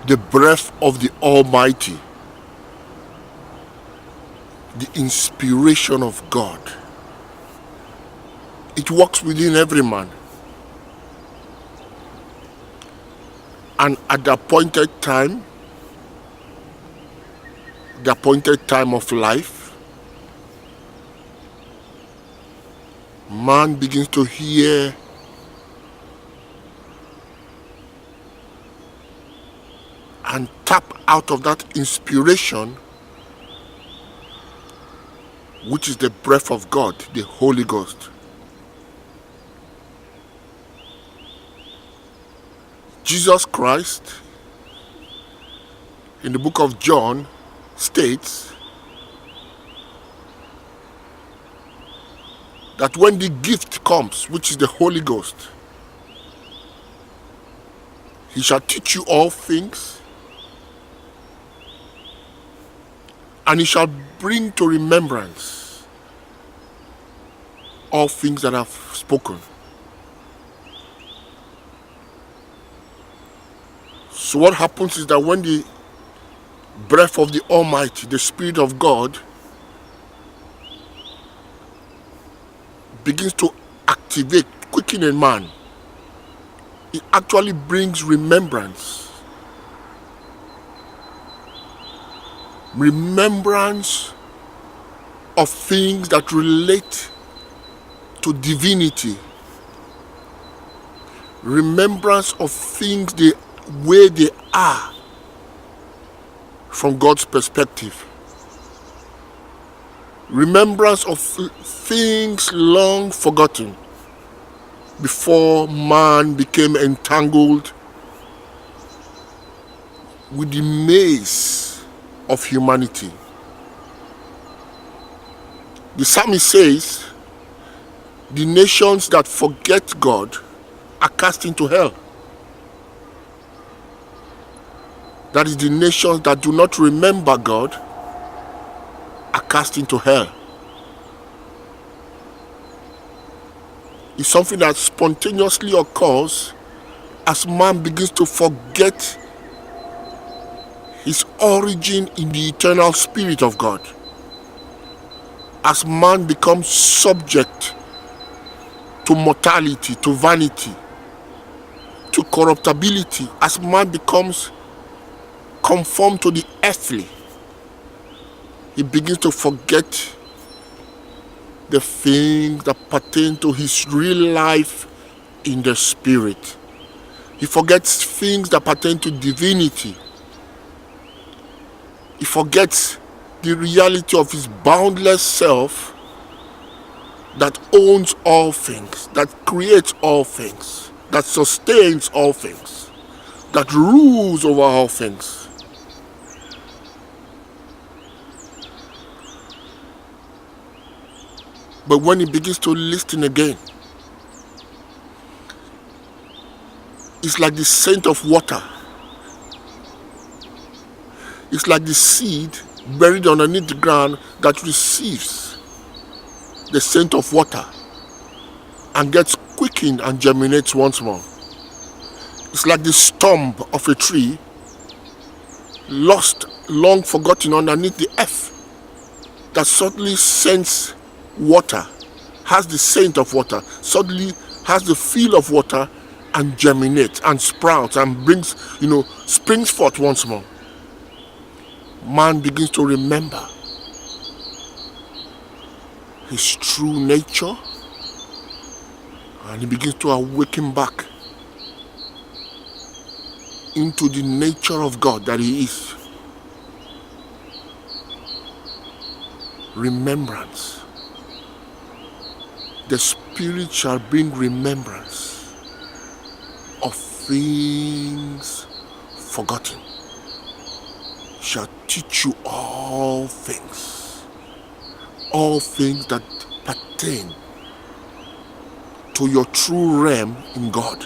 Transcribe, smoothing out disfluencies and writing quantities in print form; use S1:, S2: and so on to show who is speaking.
S1: the breath of the Almighty, the inspiration of God. It works within every man. And at the appointed time of life, man begins to hear and tap out of that inspiration, which is the breath of God, the Holy Ghost. Jesus Christ, in the book of John, states that when the gift comes, which is the Holy Ghost, he shall teach you all things, and he shall bring to remembrance all things that I've spoken. So what happens is that when the breath of the Almighty, the Spirit of God, begins to activate, quicken in man, it actually brings remembrance. Remembrance of things that relate to divinity. Remembrance of things the way they are from God's perspective. Remembrance of things long forgotten before man became entangled with the maze of humanity. The psalmist says, the nations that forget God are cast into hell. That is, the nations that do not remember God are cast into hell. It's something that spontaneously occurs as man begins to forget his origin in the eternal Spirit of God. As man becomes subject to mortality, to vanity, to corruptibility, as man becomes conformed to the earthly, he begins to forget the things that pertain to his real life in the Spirit. He forgets things that pertain to divinity. He forgets the reality of his boundless self that owns all things, that creates all things, that sustains all things, that rules over all things. But when he begins to listen again, it's like the scent of water. It's like the seed buried underneath the ground that receives the scent of water and gets quickened and germinates once more. It's like the stump of a tree lost, long forgotten underneath the earth that suddenly scents water, has the scent of water, suddenly has the feel of water, and germinates and sprouts and brings, springs forth once more. Man begins to remember his true nature, and he begins to awaken back into the nature of God that he is. Remembrance. The Spirit shall bring remembrance of things forgotten. Shall teach you all things that pertain to your true realm in God.